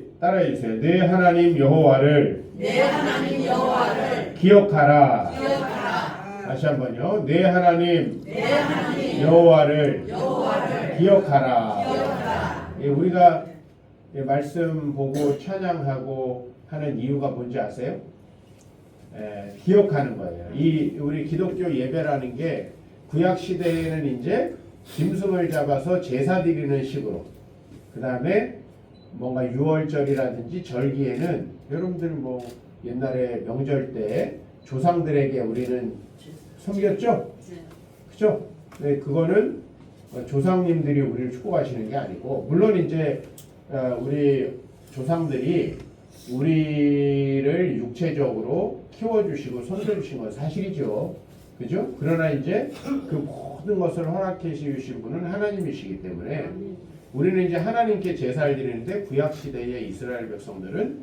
우리 따라해 주세요. 내 하나님 여호와를 기억하라. 다시 한번요. 내 하나님 여호와를 기억하라. 예, 우리가 말씀 보고 찬양하고 하는 이유가 뭔지 아세요? 기억하는 거예요. 이 우리 기독교 예배라는 게 구약 시대에는 이제 짐승을 잡아서 제사 드리는 식으로, 그 다음에 뭔가 유월절이라든지 절기에는 여러분들 뭐 옛날에 명절 때 조상들에게 우리는 섬겼죠? 그죠? 네, 그거는 조상님들이 우리를 축복하시는 게 아니고, 물론 이제 우리 조상들이 우리를 육체적으로 키워주시고 손들주신 건 사실이죠. 그죠? 그러나 이제 그 모든 것을 허락해 주신 분은 하나님이시기 때문에 우리는 이제 하나님께 제사를 드리는데, 구약 시대의 이스라엘 백성들은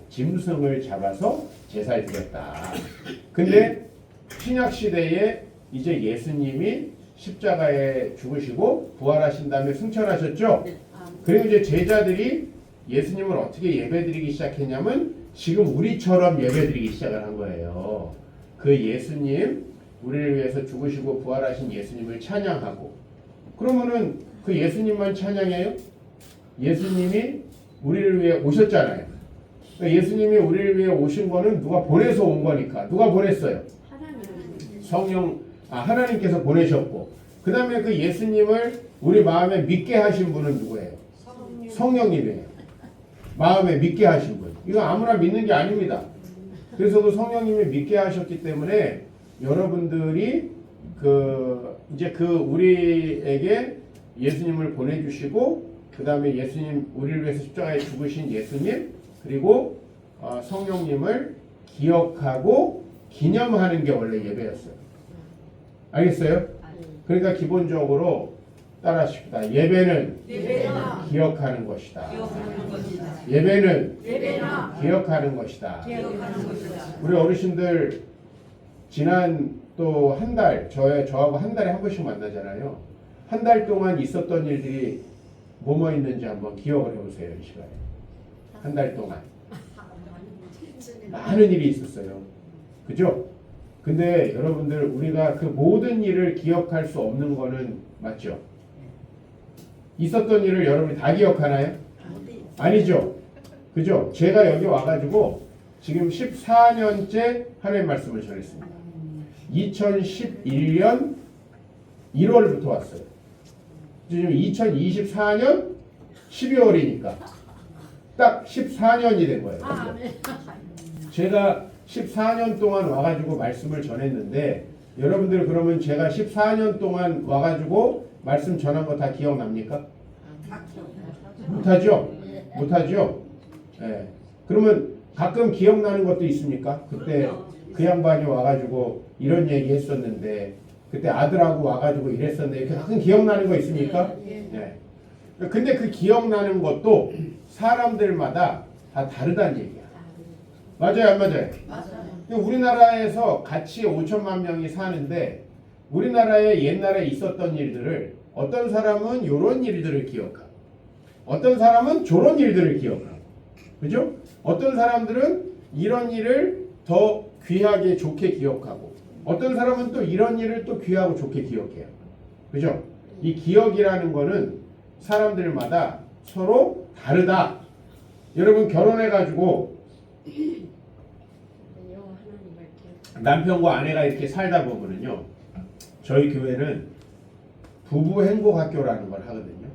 짐승을 잡아서 제사를 드렸다. 근데 신약 시대에 이제 예수님이 십자가에 죽으시고 부활하신 다음에 승천하셨죠. 그리고 이제 제자들이 예수님을 어떻게 예배드리기 시작했냐면 지금 우리처럼 예배드리기 시작을 한 거예요. 그 예수님, 우리를 위해서 죽으시고 부활하신 예수님을 찬양하고, 그러면은 그 예수님만 찬양해요? 예수님이 우리를 위해 오셨잖아요. 그러니까 예수님이 우리를 위해 오신 거는 누가 보내서 온 거니까. 누가 보냈어요? 하나님께서 보내셨고, 그 다음에 그 예수님을 우리 마음에 믿게 하신 분은 누구예요? 성령님이에요. 마음에 믿게 하신 분. 이거 아무나 믿는 게 아닙니다. 그래서 그 성령님이 믿게 하셨기 때문에 여러분들이 이제 우리에게 예수님을 보내주시고, 그 다음에 예수님, 우리를 위해서 십자가에 죽으신 예수님, 그리고 성령님을 기억하고 기념하는 게 원래 예배였어요. 알겠어요? 그러니까 기본적으로 따라하십시다. 예배는 기억하는 것이다. 예배는 기억하는 것이다. 우리 어르신들 지난 또 한 달, 저하고 한 달에 한 번씩 만나잖아요. 한 달 동안 있었던 일들이 뭐뭐 있는지 한번 기억을 해보세요. 이 시간에. 한 달 동안. 많은 일이 있었어요. 그죠? 근데 여러분들, 우리가 그 모든 일을 기억할 수 없는 거는 맞죠? 있었던 일을 여러분이 다 기억하나요? 아니죠? 그죠? 제가 여기 와가지고 지금 14년째 하나님 말씀을 전했습니다. 2011년 1월부터 왔어요. 지금 2024년 12월이니까 딱 14년이 된 거예요. 제가 14년 동안 와가지고 말씀을 전했는데, 여러분들 그러면 제가 14년 동안 와가지고 말씀 전한 거 다 기억납니까? 못하죠? 못하죠? 네. 그러면 가끔 기억나는 것도 있습니까? 그때 그 양반이 와가지고 이런 얘기 했었는데, 그때 아들하고 와가지고 이랬었는데, 가끔 기억나는 거 있습니까? 네. 근데 그 기억나는 것도 사람들마다 다 다르다는 얘기야. 맞아요, 안 맞아요? 우리나라에서 같이 5천만 명이 사는데, 우리나라에 옛날에 있었던 일들을 어떤 사람은 이런 일들을 기억하고, 어떤 사람은 저런 일들을 기억하고, 그죠? 어떤 사람들은 이런 일을 더 귀하게 좋게 기억하고, 어떤 사람은 또 이런 일을 또 귀하고 좋게 기억해요. 그죠? 이 기억이라는 거는 사람들마다 서로 다르다. 여러분 결혼해가지고 남편과 아내가 이렇게 살다 보면은요, 저희 교회는 부부 행복학교라는 걸 하거든요.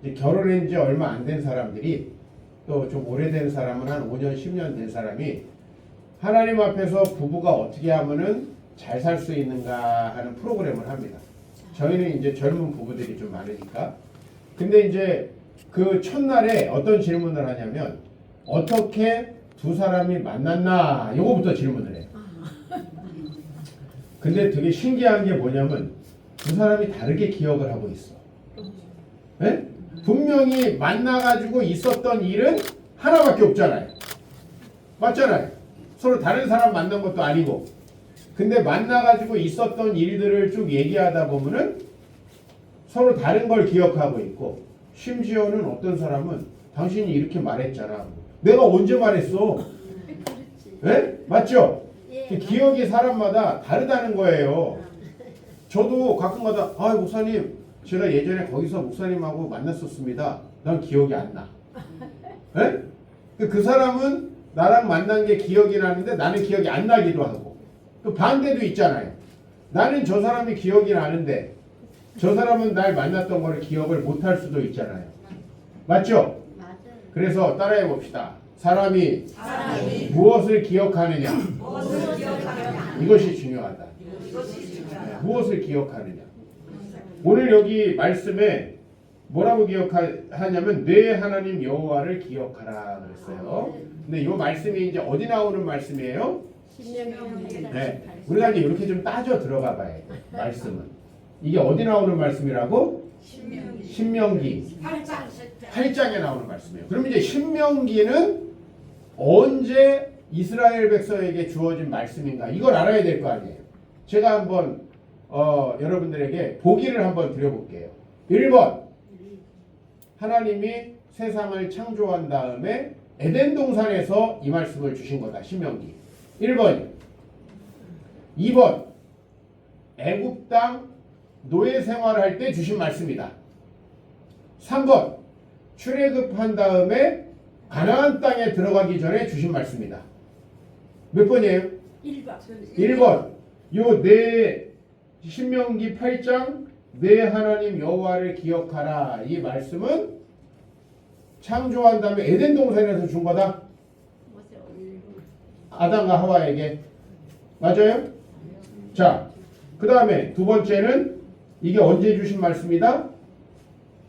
이제 결혼한 지 얼마 안 된 사람들이, 또 좀 오래된 사람은 한 5년, 10년 된 사람이 하나님 앞에서 부부가 어떻게 하면은 잘 살 수 있는가 하는 프로그램을 합니다. 저희는 이제 젊은 부부들이 좀 많으니까. 근데 이제 그 첫날에 어떤 질문을 하냐면, 어떻게 두 사람이 만났나, 요거부터 질문을 해요. 근데 되게 신기한 게 뭐냐면 두 사람이 다르게 기억을 하고 있어. 네? 분명히 만나가지고 있었던 일은 하나밖에 없잖아요. 맞잖아요. 서로 다른 사람 만난 것도 아니고. 근데 만나가지고 있었던 일들을 쭉 얘기하다 보면은 서로 다른 걸 기억하고 있고, 심지어는 어떤 사람은 당신이 이렇게 말했잖아. 내가 언제 말했어? 그렇지. 예? 맞죠? 예. 기억이 사람마다 다르다는 거예요. 저도 가끔가다 목사님 제가 예전에 거기서 목사님하고 만났었습니다. 난 기억이 안 나. 예? 그 사람은 나랑 만난 게 기억이 나는데 나는 기억이 안 나기도 하고 또 반대도 있잖아요. 나는 저 사람이 기억이 나는데 저 사람은 날 만났던 거를 기억을 못할 수도 있잖아요. 맞죠? 맞아요. 그래서 따라해 봅시다. 사람이 무엇을 기억하느냐. 이것이 중요하다. 네, 무엇을 기억하느냐. 오늘 여기 말씀에 뭐라고 기억하냐면 내 하나님 여호와를 기억하라 그랬어요. 근데 이 말씀이 이제 어디 나오는 말씀이에요? 신명기. 네, 우리가 이제 이렇게 좀 따져 들어가 봐야 돼. 말씀은 이게 어디 나오는 말씀이라고? 신명기 8장에 나오는 말씀이에요. 그럼 이제 신명기는 언제 이스라엘 백성에게 주어진 말씀인가? 이걸 알아야 될 거 아니에요. 제가 한번 여러분들에게 보기를 한번 드려볼게요. 1번 하나님이 세상을 창조한 다음에 에덴 동산에서 이 말씀을 주신 거다. 신명기 1번이요. 2번 애굽 땅 노예 생활할 때 주신 말씀이다. 3번 출애굽한 다음에 가나안 땅에 들어가기 전에 주신 말씀이다. 몇 번이에요? 1번. 1번. 요 내 신명기 8장 내 하나님 여호와를 기억하라. 이 말씀은 창조한 다음에 에덴 동산에서 준 거다. 아담과 하와에게. 맞아요? 자, 그 다음에 두 번째는 이게 언제 주신 말씀이다?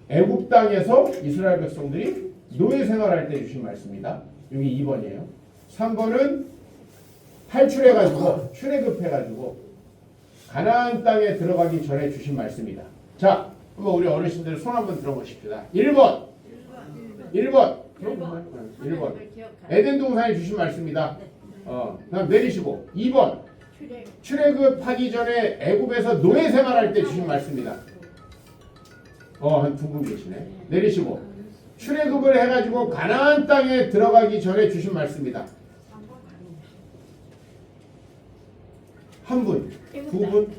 애굽 땅에서 이스라엘 백성들이 노예 생활할 때 주신 말씀이다. 여기 2번이에요. 3번은 탈출해가지고 출애굽해가지고 가나안 땅에 들어가기 전에 주신 말씀이다. 자, 한번 우리 어르신들 손 한번 들어보십시다. 1번. 1번. 1번. 에덴 동산에 주신 말씀이다. 그다음 내리시고 2번. 출애굽하기 전에 애굽에서 노예 생활할 때 주신 말씀이다. 한 두 분 계시네. 내리시고 출애굽을 해가지고 가나안 땅에 들어가기 전에 주신 말씀이다. 한 분, 두 분.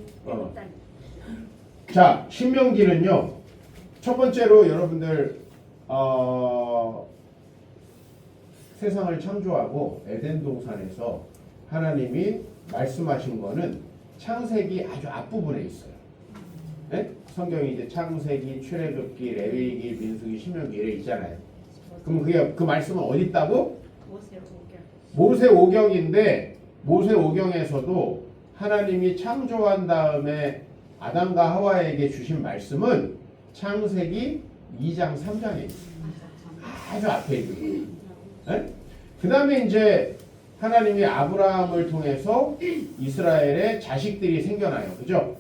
자, 신명기는요. 첫 번째로 여러분들 세상을 창조하고 에덴 동산에서 하나님이 말씀하신 거는 창세기 아주 앞부분에 있어요. 네? 성경이 이제 창세기, 출애굽기, 레위기, 민수기, 신명기 이래 있잖아요. 그럼 그 말씀은 어디 있다고? 모세오경인데 모세오경에서도 하나님이 창조한 다음에 아담과 하와에게 주신 말씀은 창세기 2장 3장에 있어요. 아주 앞에 있어요. 네? 그 다음에 이제 하나님이 아브라함을 통해서 이스라엘의 자식들이 생겨나요. 그죠?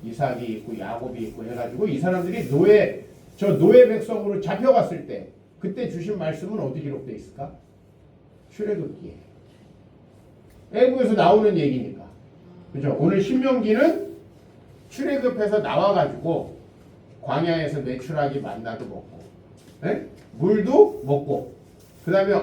이삭이 있고 야곱이 있고 해가지고 이 사람들이 노예 백성으로 잡혀갔을 때 그때 주신 말씀은 어디 기록되어 있을까? 출애굽기에. 애굽에서 나오는 얘기니까. 그죠? 오늘 신명기는 출애굽해서 나와가지고 광야에서 메추라기 만나도 먹고, 에? 물도 먹고, 그 다음에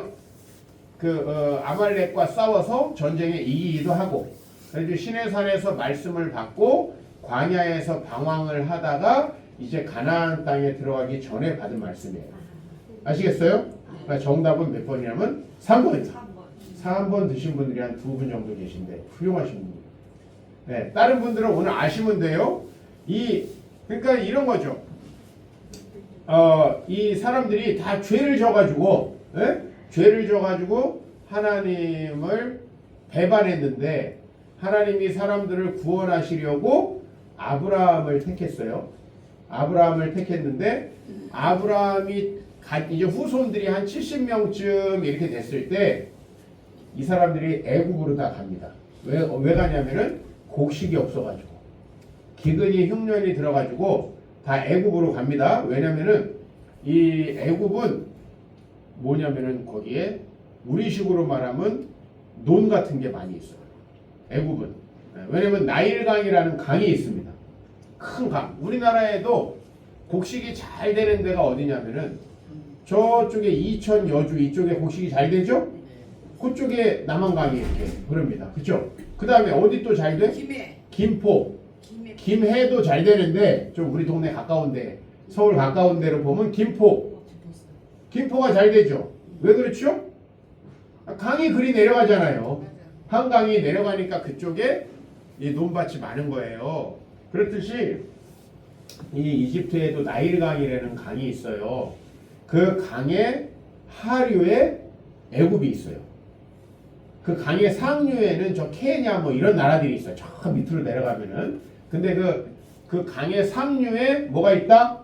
아말렉과 싸워서 전쟁에 이기기도 하고, 그래서 시내산에서 말씀을 받고 광야에서 방황을 하다가 이제 가나안 땅에 들어가기 전에 받은 말씀이에요. 아시겠어요? 그러니까 정답은 몇 번이냐면 3번이에요. 3번 드신 분들이 한 두 분 정도 계신데 훌륭하신 분이에요. 네, 다른 분들은 오늘 아시면 돼요. 그러니까 이런 거죠. 이 사람들이 다 죄를 져가지고, 죄를 져가지고 하나님을 배반했는데 하나님이 사람들을 구원하시려고 아브라함을 택했어요. 아브라함을 택했는데 아브라함이 이제 후손들이 한 70명쯤 이렇게 됐을 때 이 사람들이 애굽으로 다 갑니다. 왜 가냐면은 곡식이 없어가지고 기근이 흉년이 들어가지고 다 애굽으로 갑니다. 왜냐면은 이 애굽은 뭐냐면은 거기에 우리식으로 말하면 논 같은 게 많이 있어요. 애굽은. 왜냐면 나일강이라는 강이 있습니다. 큰 강. 우리나라에도 곡식이 잘 되는 데가 어디냐면은 저쪽에 이천 여주 이쪽에 곡식이 잘 되죠? 그쪽에 남한강이 이렇게 흐릅니다. 그쵸? 그 다음에 어디 또 잘 돼? 김해. 김포, 김해도 잘 되는데 좀 우리 동네 가까운데 서울 가까운 데로 보면 김포가 잘 되죠. 왜 그렇죠? 강이 그리 내려가잖아요. 한강이 내려가니까 그쪽에 이 논밭이 많은 거예요. 그렇듯이 이 이집트에도 나일강이라는 강이 있어요. 그 강의 하류에 애굽이 있어요. 그 강의 상류에는 저 케냐 뭐 이런 나라들이 있어요. 저 밑으로 내려가면은. 근데 그 강의 상류에 뭐가 있다?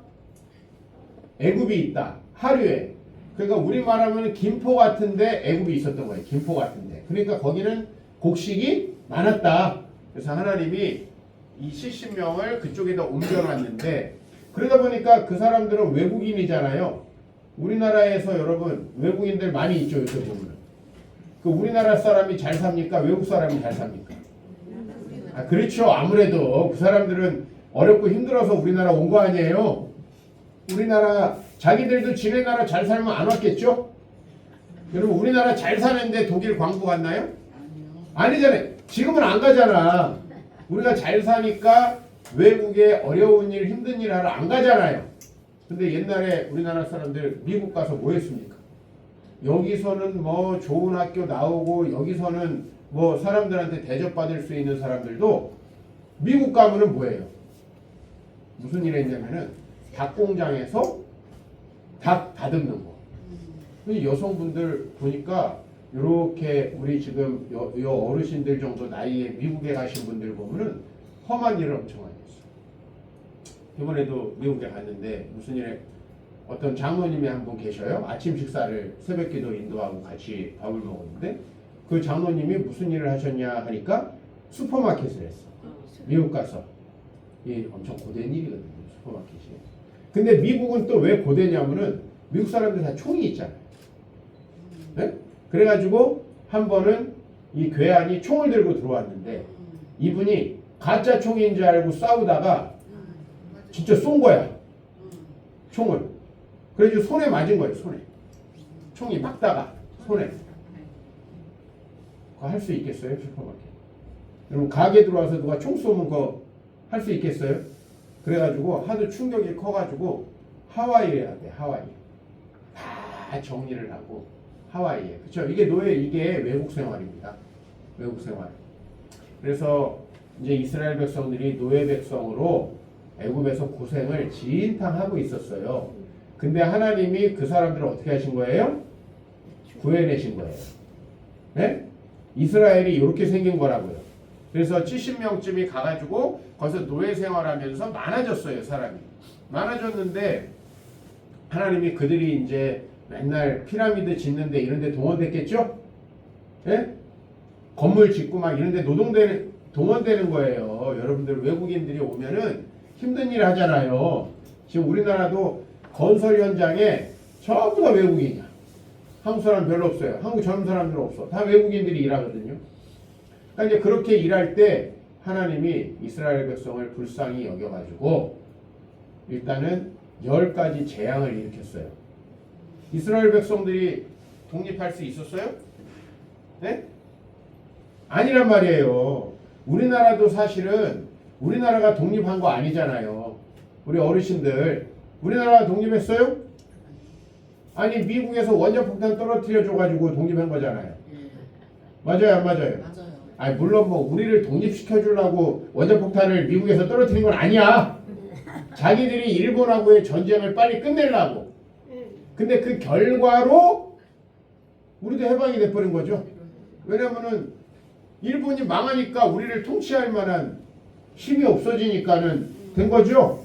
애굽이 있다. 하류에. 그러니까 우리 말하면 김포 같은데 애굽이 있었던 거예요. 김포 같은데. 그러니까 거기는 곡식이 많았다. 그래서 하나님이 이 70명을 그쪽에다 옮겨놨는데 그러다 보니까 그 사람들은 외국인이잖아요. 우리나라에서 여러분 외국인들 많이 있죠. 요새 보면. 그 우리나라 사람이 잘 삽니까? 외국 사람이 잘 삽니까? 아, 그렇죠. 아무래도 그 사람들은 어렵고 힘들어서 우리나라 온 거 아니에요. 우리나라 자기들도 지네 나라 잘 살면 안 왔겠죠? 여러분 우리나라 잘 사는데 독일 광고 갔나요? 아니잖아요. 지금은 안 가잖아. 우리가 잘 사니까 외국에 어려운 일 힘든 일 하러 안 가잖아요. 근데 옛날에 우리나라 사람들 미국 가서 뭐 했습니까? 여기서는 뭐 좋은 학교 나오고 여기서는 뭐 사람들한테 대접받을 수 있는 사람들도 미국 가면은 뭐예요? 무슨 일 했냐면은 닭 공장에서 닭 다듬는 거. 여성분들 보니까 이렇게 우리 지금 요 어르신들 정도 나이에 미국에 가신 분들 보면은 험한 일을 엄청 많이 했어요. 이번에도 미국에 갔는데 무슨 일에 어떤 장로님이 한 분 계셔요. 아침 식사를 새벽기도 인도하고 같이 밥을 먹었는데 그 장로님이 무슨 일을 하셨냐 하니까 슈퍼마켓을 했어. 미국 가서. 이 엄청 고된 일이거든요. 슈퍼마켓이. 근데 미국은 또 왜 고되냐면은 미국 사람들 다 총이 있잖아요. 네? 그래가지고 한 번은 이 괴한이 총을 들고 들어왔는데 이분이 가짜 총인 줄 알고 싸우다가 진짜 쏜 거야. 총을. 그래가지고 손에 맞은 거예요. 손에. 총이 막다가 손에. 그거 할 수 있겠어요? 슈퍼마켓. 여러분 가게 들어와서 누가 총 쏘면 그거 할 수 있겠어요? 그래가지고 하도 충격이 커가지고 하와이에 돼. 하와이. 다 정리를 하고 하와이에. 그쵸? 이게 이게 외국 생활입니다. 외국 생활. 그래서 이제 이스라엘 백성들이 노예 백성으로 애굽에서 고생을 진탕하고 있었어요. 근데 하나님이 그 사람들을 어떻게 하신 거예요? 구해내신 거예요. 네? 이스라엘이 이렇게 생긴 거라고요. 그래서 70명쯤이 가가지고 거기서 노예 생활하면서 많아졌어요. 사람이. 많아졌는데 하나님이 그들이 이제 맨날 피라미드 짓는데 이런데 동원됐겠죠? 예? 건물 짓고 막 이런데 동원되는 거예요. 여러분들 외국인들이 오면은 힘든 일 하잖아요. 지금 우리나라도 건설 현장에 전부 다 외국인이야. 한국 사람 별로 없어요. 한국 젊은 사람들 없어. 다 외국인들이 일하거든요. 그러니까 이제 그렇게 일할 때 하나님이 이스라엘 백성을 불쌍히 여겨가지고 일단은 10가지 재앙을 일으켰어요. 이스라엘 백성들이 독립할 수 있었어요? 네? 아니란 말이에요. 우리나라도 사실은 우리나라가 독립한 거 아니잖아요. 우리 어르신들 우리나라가 독립했어요? 아니 미국에서 원자폭탄 떨어뜨려 줘가지고 독립한 거잖아요. 맞아요 안 맞아요? 맞아요. 아니 물론 뭐 우리를 독립시켜 주려고 원자폭탄을 미국에서 떨어뜨린 건 아니야. 자기들이 일본하고의 전쟁을 빨리 끝내려고. 근데 그 결과로 우리도 해방이 돼버린 거죠. 왜냐면은 일본이 망하니까 우리를 통치할 만한 힘이 없어지니까는 된 거죠.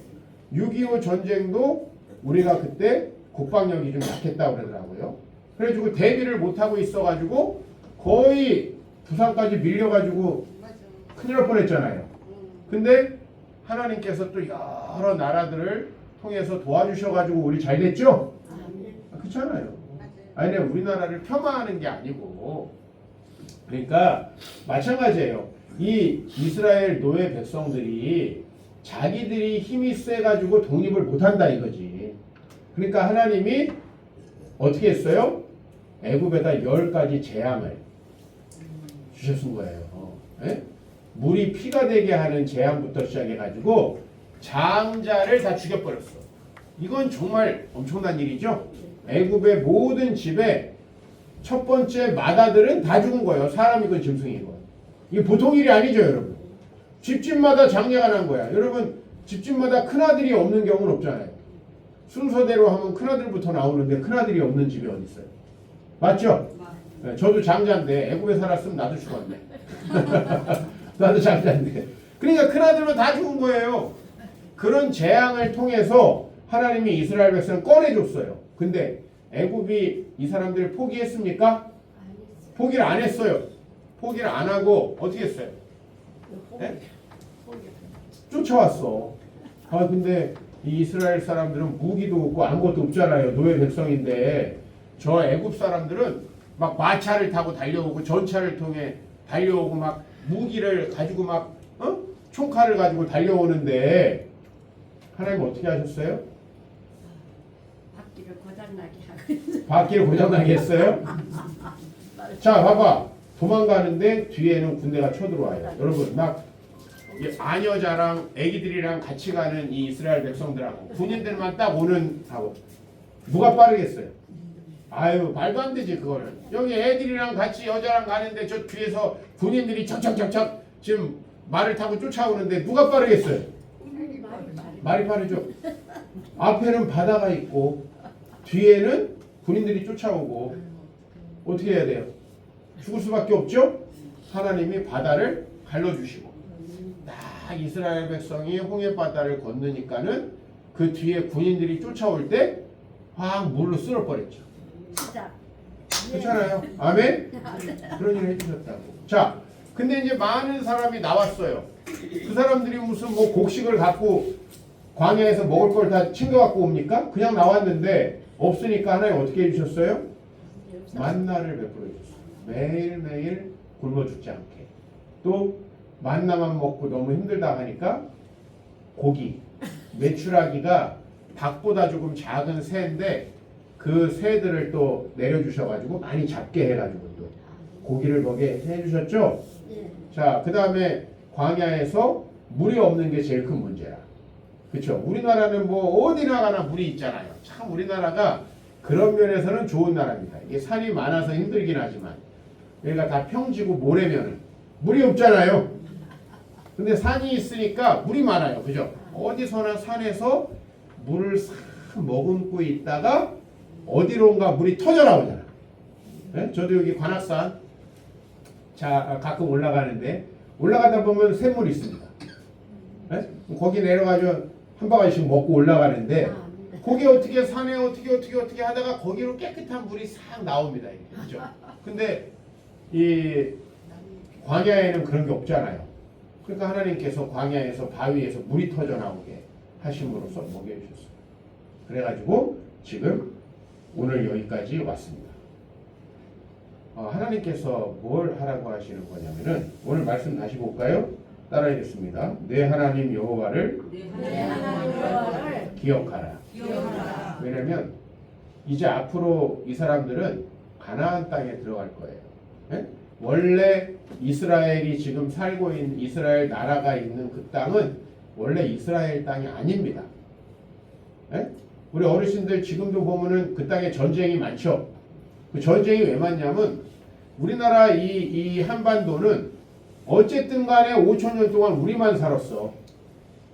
6.25 전쟁도 우리가 그때 국방력이 좀 약했다고 그러더라고요. 그래가지고 대비를 못하고 있어가지고 거의 부산까지 밀려가지고 큰일 날 뻔했잖아요. 근데 하나님께서 또 여러 나라들을 통해서 도와주셔가지고 우리 잘 됐죠? 그렇잖아요. 아니 우리나라를 폄하하는 게 아니고 그러니까 마찬가지예요. 이 이스라엘 노예 백성들이 자기들이 힘이 세가지고 독립을 못한다 이거지. 그러니까 하나님이 어떻게 했어요? 애굽에다 10가지 재앙을 주셨은 거예요. 예? 물이 피가 되게 하는 재앙부터 시작해가지고 장자를 다 죽여버렸어. 이건 정말 엄청난 일이죠. 애굽의 모든 집에 첫 번째 마다들은 다 죽은 거예요. 사람이건 짐승이건. 이게 보통 일이 아니죠, 여러분. 집집마다 장례가 난 거야. 여러분, 집집마다 큰아들이 없는 경우는 없잖아요. 순서대로 하면 큰아들부터 나오는데 큰아들이 없는 집이 어디 있어요? 맞죠? 네, 저도 장자인데 애굽에 살았으면 나도 죽었네. 나도 장자인데. 그러니까 큰아들은 다 죽은 거예요. 그런 재앙을 통해서 하나님이 이스라엘 백성을 꺼내줬어요. 근데 애굽이 이 사람들을 포기했습니까? 포기를 안 했어요. 포기를 안 하고 어떻게 했어요? 네? 쫓아왔어. 아 근데 이 이스라엘 사람들은 무기도 없고 아무것도 없잖아요. 노예 백성인데 저 애굽 사람들은 막 마차를 타고 달려오고 전차를 통해 달려오고 막 무기를 가지고 막 총칼을 가지고 달려오는데 하나님 어떻게 하셨어요? 바퀴를 고장나게 하고 바퀴를 고장나게 했어요? 자 봐봐 도망가는데 뒤에는 군대가 쳐들어와요. 여러분 막 아녀자랑 애기들이랑 같이 가는 이 이스라엘 백성들하고 군인들만 딱 오는 하고 누가 빠르겠어요? 아유 말도 안 되지 그거는. 여기 애들이랑 같이 여자랑 가는데 저 뒤에서 군인들이 척척척척 지금 말을 타고 쫓아오는데 누가 빠르겠어요? 말이 빠르죠. 앞에는 바다가 있고 뒤에는 군인들이 쫓아오고 어떻게 해야 돼요? 죽을 수밖에 없죠? 하나님이 바다를 갈라주시고 딱 이스라엘 백성이 홍해 바다를 건너니까는 그 뒤에 군인들이 쫓아올 때 확 물로 쓸어버렸죠. 진짜 그렇잖아요. 아멘? 그런 일을 해주셨다고. 자, 근데 이제 많은 사람이 나왔어요. 그 사람들이 무슨 뭐 곡식을 갖고 광야에서 먹을 걸 다 챙겨갖고 옵니까? 그냥 나왔는데 없으니까 하나님 어떻게 해주셨어요? 만나를 베풀어 주셨어요. 매일매일 굶어 죽지 않게. 또 만나만 먹고 너무 힘들다 하니까 고기, 메추라기가 닭보다 조금 작은 새인데 그 새들을 또 내려주셔가지고 많이 잡게 해가지고 또 고기를 먹게 해주셨죠? 예. 자, 그 다음에 광야에서 물이 없는 게 제일 큰 문제야. 그쵸? 우리나라는 뭐 어디나 가나 물이 있잖아요. 참 우리나라가 그런 면에서는 좋은 나라입니다. 이게 산이 많아서 힘들긴 하지만 여기가 다 평지고 모래면은 물이 없잖아요. 근데 산이 있으니까 물이 많아요. 그죠? 어디서나 산에서 물을 싹 머금고 있다가 어디론가 물이 터져 나오잖아. 네? 저도 여기 관악산 자 가끔 올라가는데 올라가다 보면 샘물이 있습니다. 네? 거기 내려가서 한 바가지씩 먹고 올라가는데 거기 어떻게 산에 어떻게 하다가 거기로 깨끗한 물이 싹 나옵니다. 이렇게. 그죠? 근데 이 광야에는 그런 게 없잖아요. 그러니까 하나님께서 광야에서 바위에서 물이 터져 나오게 하심으로써 먹여주셨어요. 그래가지고 지금 오늘 여기까지 왔습니다. 하나님께서 뭘 하라고 하시는 거냐면은 오늘 말씀 다시 볼까요? 따라하겠습니다. 내 하나님 여호와를 기억하라. 왜냐면 이제 앞으로 이 사람들은 가나안 땅에 들어갈 거예요. 네? 원래 이스라엘이 지금 살고 있는 이스라엘 나라가 있는 그 땅은 원래 이스라엘 땅이 아닙니다. 네? 우리 어르신들 지금도 보면은 그 땅에 전쟁이 많죠. 그 전쟁이 왜 많냐면 우리나라 이 한반도는 어쨌든 간에 5,000년 동안 우리만 살았어.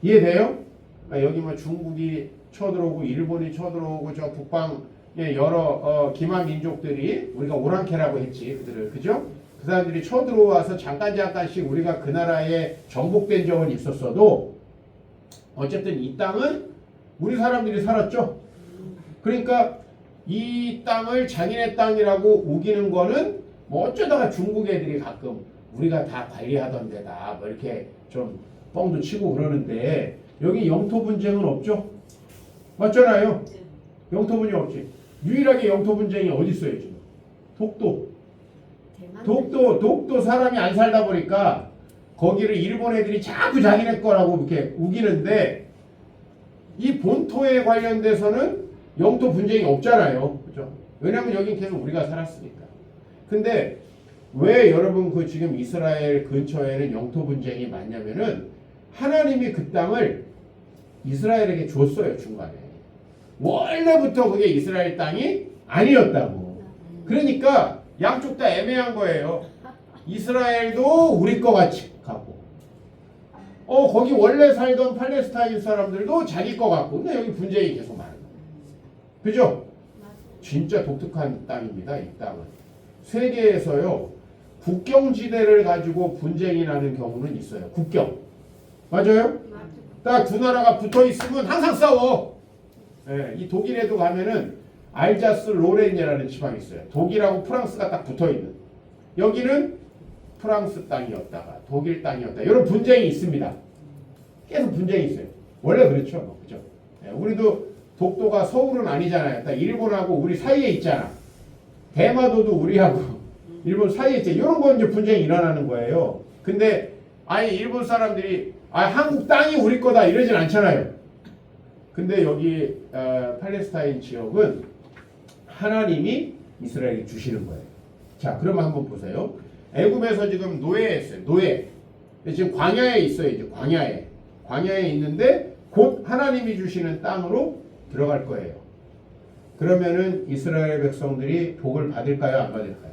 이해돼요? 그러니까 여기 뭐 중국이 쳐들어오고 일본이 쳐들어오고 저 북방의 여러 기마 민족들이 우리가 오랑캐라고 했지 그들을 그죠? 그 사람들이 쳐들어와서 잠깐씩 우리가 그 나라에 정복된 적은 있었어도 어쨌든 이 땅은 우리 사람들이 살았죠. 그러니까 이 땅을 자기네 땅이라고 우기는 거는 뭐 어쩌다가 중국 애들이 가끔 우리가 다 관리하던 데다 뭐 이렇게 좀 뻥도 치고 그러는데 여기 영토 분쟁은 없죠? 맞잖아요. 영토 분쟁 없지. 유일하게 영토 분쟁이 어디 있어요 지금? 독도 사람이 안 살다 보니까 거기를 일본 애들이 자꾸 자기네 거라고 이렇게 우기는데 이 본토에 관련돼서는 영토 분쟁이 없잖아요. 그죠? 왜냐하면 여긴 계속 우리가 살았으니까. 근데 왜 여러분 그 지금 이스라엘 근처에는 영토 분쟁이 많냐면은 하나님이 그 땅을 이스라엘에게 줬어요, 중간에. 원래부터 그게 이스라엘 땅이 아니었다고. 그러니까 양쪽 다 애매한 거예요. 이스라엘도 우리 거 같이 가고, 거기 원래 살던 팔레스타인 사람들도 자기 거 같고, 근데 여기 분쟁이 계속 많은 거예요. 그죠? 진짜 독특한 땅입니다, 이 땅은. 세계에서요, 국경지대를 가지고 분쟁이 나는 경우는 있어요. 국경. 맞아요? 딱 두 나라가 붙어 있으면 항상 싸워. 예, 이 독일에도 가면은 알자스 로렌이라는 지방이 있어요. 독일하고 프랑스가 딱 붙어 있는. 여기는 프랑스 땅이었다가 독일 땅이었다. 이런 분쟁이 있습니다. 계속 분쟁이 있어요. 원래 그렇죠, 뭐, 그죠? 예, 우리도 독도가 서울은 아니잖아요. 딱 일본하고 우리 사이에 있잖아. 대마도도 우리하고 일본 사이에 있잖아. 이런 건 이제 분쟁이 일어나는 거예요. 근데 아니 일본 사람들이 한국 땅이 우리 거다 이러진 않잖아요. 근데 여기 팔레스타인 지역은 하나님이 이스라엘에 주시는 거예요. 자, 그러면 한번 보세요. 애굽에서 지금 노예했어요. 노예. 지금 광야에 있어요. 이제 광야에 있는데 곧 하나님이 주시는 땅으로 들어갈 거예요. 그러면은 이스라엘 백성들이 복을 받을까요? 안 받을까요?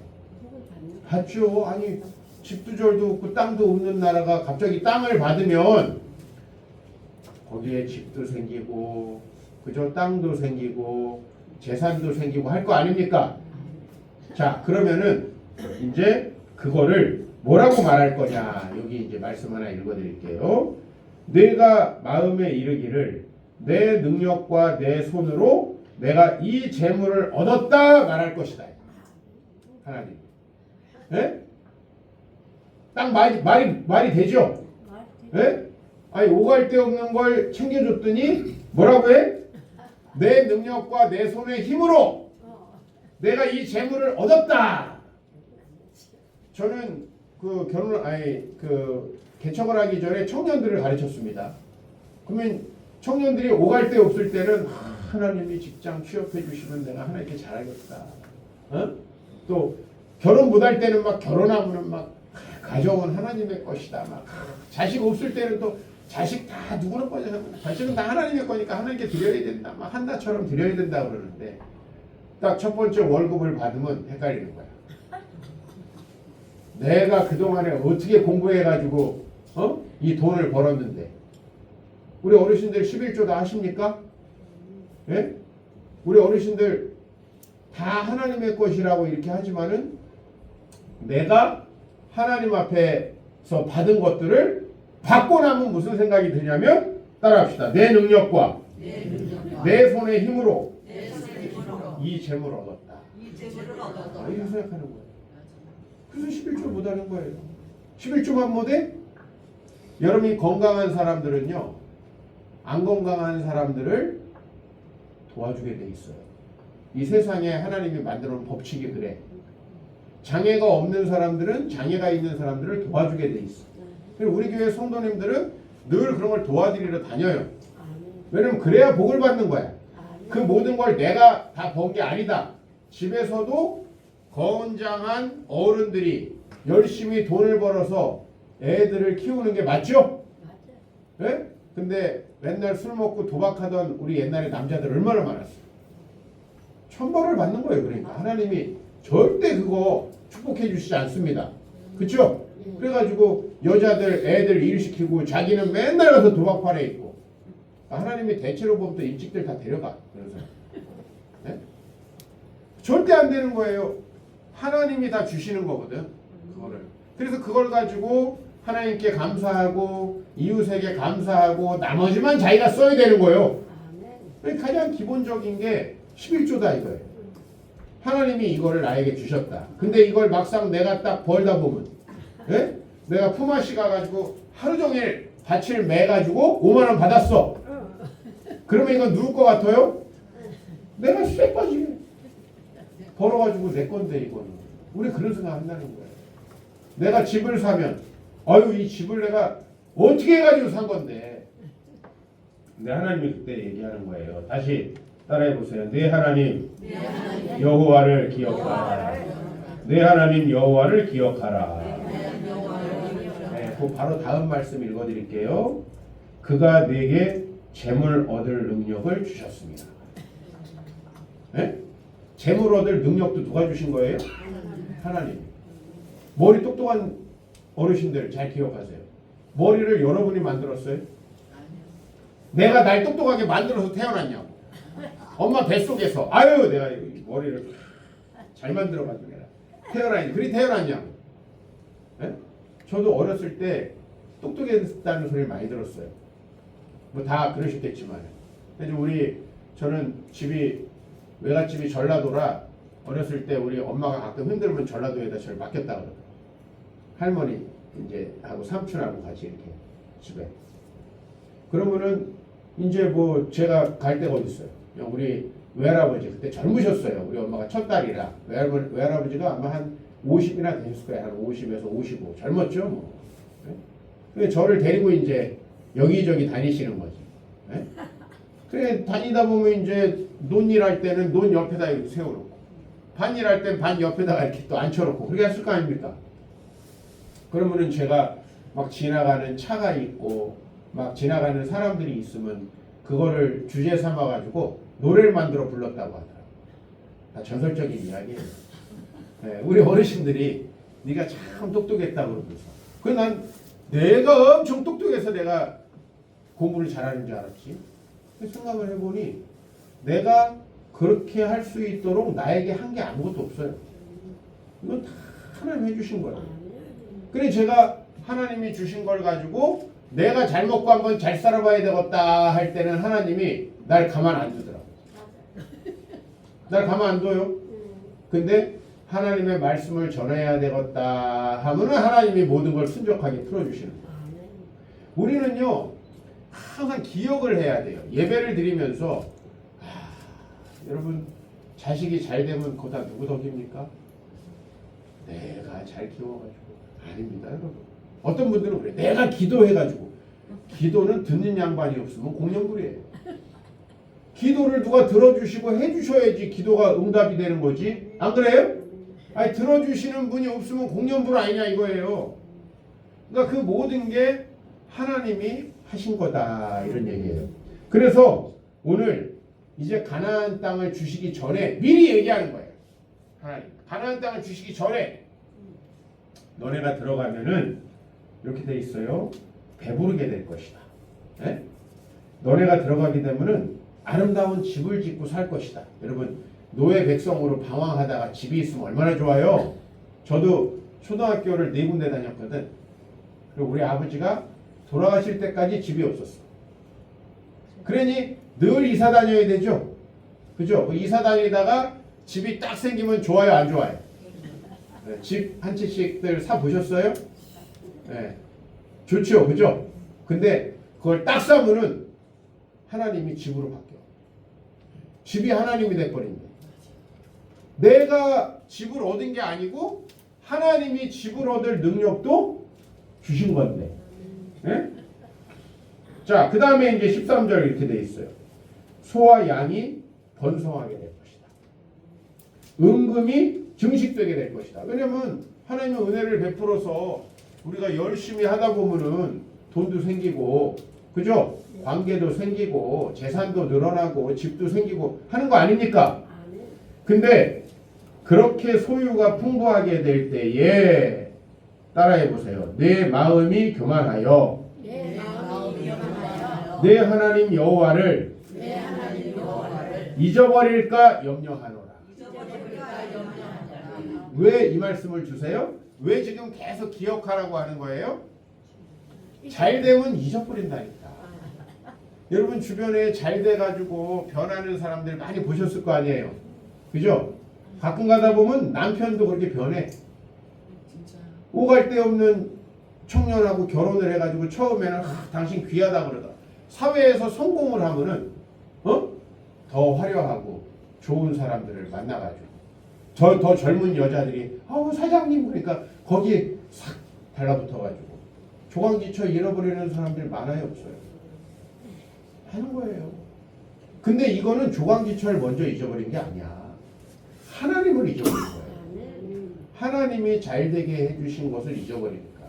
받죠. 아니 집도 절도 없고 땅도 없는 나라가 갑자기 땅을 받으면 거기에 집도 생기고 그저 땅도 생기고 재산도 생기고 할 거 아닙니까? 자, 그러면은 이제 그거를 뭐라고 말할 거냐? 여기 이제 말씀 하나 읽어드릴게요. 내가 마음에 이르기를 내 능력과 내 손으로 내가 이 재물을 얻었다 말할 것이다. 하나님. 예? 딱 말이 되죠? 예? 아니 오갈 데 없는 걸 챙겨줬더니 뭐라고 해? 내 능력과 내 손의 힘으로 내가 이 재물을 얻었다. 저는 그 개척을 하기 전에 청년들을 가르쳤습니다. 그러면 청년들이 오갈 데 없을 때는 하나님이 직장 취업해 주시면 내가 하나님께 잘하겠다. 또 결혼 못할 때는 막 결혼하면 막 가정은 하나님의 것이다. 막 자식 없을 때는 또 자식 다 누구는 거냐? 자식은 다 하나님의 거니까 하나님께 드려야 된다. 막 한나처럼 드려야 된다 그러는데 딱 첫 번째 월급을 받으면 헷갈리는 거야. 내가 그동안에 어떻게 공부해가지고 이 돈을 벌었는데 우리 어르신들 11조 다 하십니까? 예? 우리 어르신들 다 하나님의 것이라고 이렇게 하지만은 내가 하나님 앞에서 받은 것들을 받고 나면 무슨 생각이 드냐면 따라합시다. 내 능력과 내 손의 힘으로 이 재물을 얻었다. 이렇게 생각하는 거예요. 그래서 11조 못하는 거예요. 11조만 못해? 여러분이 건강한 사람들은요. 안 건강한 사람들을 도와주게 돼 있어요. 이 세상에 하나님이 만들어 놓은 법칙이 그래. 장애가 없는 사람들은 장애가 있는 사람들을 도와주게 돼 있어. 그리고 우리 교회 성도님들은 늘 그런 걸 도와드리러 다녀요. 왜냐면 그래야 복을 받는 거야. 그 모든 걸 내가 다 번 게 아니다. 집에서도 건장한 어른들이 열심히 돈을 벌어서 애들을 키우는 게 맞죠? 예? 근데 맨날 술 먹고 도박하던 우리 옛날에 남자들 얼마나 많았어. 천벌을 받는 거예요. 그러니까 하나님이 절대 그거 축복해 주시지 않습니다. 그쵸? 그래가지고 여자들 애들 일시키고 자기는 맨날 가서 도박판에 있고 하나님이 대체로 보면 또 일찍들 다 데려가. 그래서 네? 절대 안 되는 거예요. 하나님이 다 주시는 거거든. 그거를. 그래서 그걸 가지고 하나님께 감사하고 이웃에게 감사하고 나머지만 자기가 써야 되는 거예요. 가장 기본적인 게 11조다 이거예요. 하나님이 이거를 나에게 주셨다. 근데 이걸 막상 내가 딱 벌다 보면 예? 내가 품앗이 가가지고 하루 종일 밭을 매가지고 5만 원 받았어. 그러면 이건 누구 거 같아요? 내가 쇠 빠지게 벌어가지고 내 건데 이거는. 우리 그런 생각 한다는 거예요. 내가 집을 사면 아유 이 집을 내가 어떻게 해가지고 산 건데. 근데 하나님이 그때 얘기하는 거예요. 다시 따라해 보세요. 내 하나님 여호와를 기억하라. 내 하나님 여호와를 기억하라. 네, 그 바로 다음 말씀 읽어드릴게요. 그가 내게 재물 얻을 능력을 주셨습니다. 네? 재물 얻을 능력도 누가 주신 거예요? 하나님. 머리 똑똑한 어르신들 잘 기억하세요. 머리를 여러분이 만들었어요? 내가 날 똑똑하게 만들어서 태어났냐고. 엄마 뱃속에서 아유 내가 이 머리를 잘 만들어가지고 내가 태어나니 그리 태어났냐고. 네? 저도 어렸을 때 똑똑했다는 소리를 많이 들었어요. 뭐 다 그러셨겠지만. 근데 저는 외갓집이 전라도라 어렸을 때 우리 엄마가 가끔 힘들면 전라도에다 저를 맡겼다 그러더라고요. 할머니 이제 하고 삼촌하고 같이 이렇게 집에. 그러면은 이제 뭐 제가 갈 데가 어디 있어요. 우리 외할아버지 그때 젊으셨어요. 우리 엄마가 첫 딸이라 외할아버지가 아마 한 50이나 되셨을 거예요. 한 50에서 55 젊었죠 뭐. 네? 저를 데리고 이제 여기저기 다니시는 거지. 네? 그래 다니다 보면 이제 논일 할 때는 논 옆에다 이렇게 세워놓고 반일 할 땐 반 옆에다가 이렇게 또 앉혀놓고 그렇게 했을 거 아닙니까? 그러면은 제가 막 지나가는 차가 있고 막 지나가는 사람들이 있으면 그거를 주제 삼아가지고 노래를 만들어 불렀다고 하더라고요. 다 전설적인 이야기예요. 네, 우리 어르신들이 네가 참 똑똑했다고 그러면서 난 내가 엄청 똑똑해서 내가 공부를 잘하는 줄 알았지. 생각을 해보니 내가 그렇게 할 수 있도록 나에게 한 게 아무것도 없어요. 이건 다 하나님 해주신 거예요. 그래 제가 하나님이 주신 걸 가지고 내가 잘 먹고 한번 잘 살아봐야 되겠다 할 때는 하나님이 날 가만 안 두더라고요. 날 가만 안 둬요. 근데 하나님의 말씀을 전해야 되겠다 하면은 하나님이 모든 걸 순적하게 풀어주시는 거예요. 우리는요 항상 기억을 해야 돼요. 예배를 드리면서 여러분 자식이 잘 되면 그거 다 누구 덕입니까? 내가 잘 키워가지고. 아닙니다 여러분. 어떤 분들은 그래. 내가 기도해가지고. 기도는 듣는 양반이 없으면 공연불이에요. 기도를 누가 들어주시고 해주셔야지 기도가 응답이 되는 거지. 안 그래요? 아니 들어주시는 분이 없으면 공연불 아니냐 이거예요. 그러니까 그 모든 게 하나님이 하신 거다 이런 얘기예요. 그래서 오늘 이제 가나안 땅을 주시기 전에 미리 얘기하는 거예요. 하나님 가나안 땅을 주시기 전에 너네가 들어가면은 이렇게 돼 있어요. 배부르게 될 것이다. 네? 너네가 들어가게 되면은 아름다운 집을 짓고 살 것이다. 여러분 노예 백성으로 방황하다가 집이 있으면 얼마나 좋아요. 저도 초등학교를 4군데 다녔거든. 그리고 우리 아버지가 돌아가실 때까지 집이 없었어. 그러니 늘 이사 다녀야 되죠. 그죠? 이사 다니다가 집이 딱 생기면 좋아요 안 좋아요? 네, 집 한 채씩들 사 보셨어요? 네, 좋죠, 그죠? 근데 그걸 딱 사면은 하나님이 집으로 바뀌어. 집이 하나님이 돼버린다. 내가 집을 얻은 게 아니고 하나님이 집을 얻을 능력도 주신 건데. 네? 자, 그 다음에 이제 13절 이렇게 돼 있어요. 소와 양이 번성하게 될 것이다. 은금이 증식되게 될 것이다. 왜냐면 하나님의 은혜를 베풀어서 우리가 열심히 하다 보면은 돈도 생기고, 그죠? 관계도 생기고, 재산도 늘어나고, 집도 생기고 하는 거 아닙니까? 근데 그렇게 소유가 풍부하게 될 때에 따라해 보세요. 내 마음이 교만하여 내 하나님 여호와를 잊어버릴까 염려하노라. 왜 이 말씀을 주세요? 왜 지금 계속 기억하라고 하는 거예요? 잘 되면 잊어버린다니까. 여러분 주변에 잘 돼가지고 변하는 사람들 많이 보셨을 거 아니에요. 그죠? 가끔 가다 보면 남편도 그렇게 변해. 오갈 데 없는 청년하고 결혼을 해가지고 처음에는 당신 귀하다 그러다. 사회에서 성공을 하면은 더 화려하고 좋은 사람들을 만나가지고 더 젊은 여자들이 사장님 그러니까 거기에 싹 달라붙어가지고 조강지처 잃어버리는 사람들 많아요 없어요? 하는 거예요. 근데 이거는 조광지철 먼저 잊어버린 게 아니야. 하나님을 잊어버린 거예요. 하나님이 잘 되게 해주신 것을 잊어버리니까.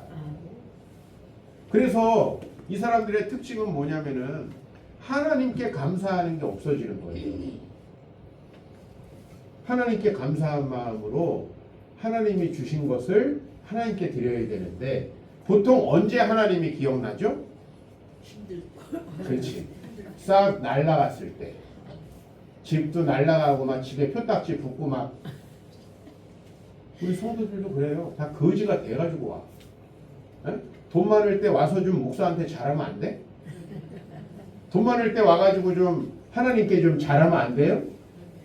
그래서 이 사람들의 특징은 뭐냐면은 하나님께 감사하는 게 없어지는 거예요. 하나님께 감사한 마음으로 하나님이 주신 것을 하나님께 드려야 되는데 보통 언제 하나님이 기억나죠? 그렇지. 싹 날라갔을 때. 집도 날라가고 막 집에 표딱지 붙고 막 우리 성도들도 그래요. 다 거지가 돼가지고 와. 에? 돈 많을 때 와서 좀 목사한테 잘하면 안 돼? 돈 많을 때 와가지고 좀 하나님께 좀 잘하면 안 돼요?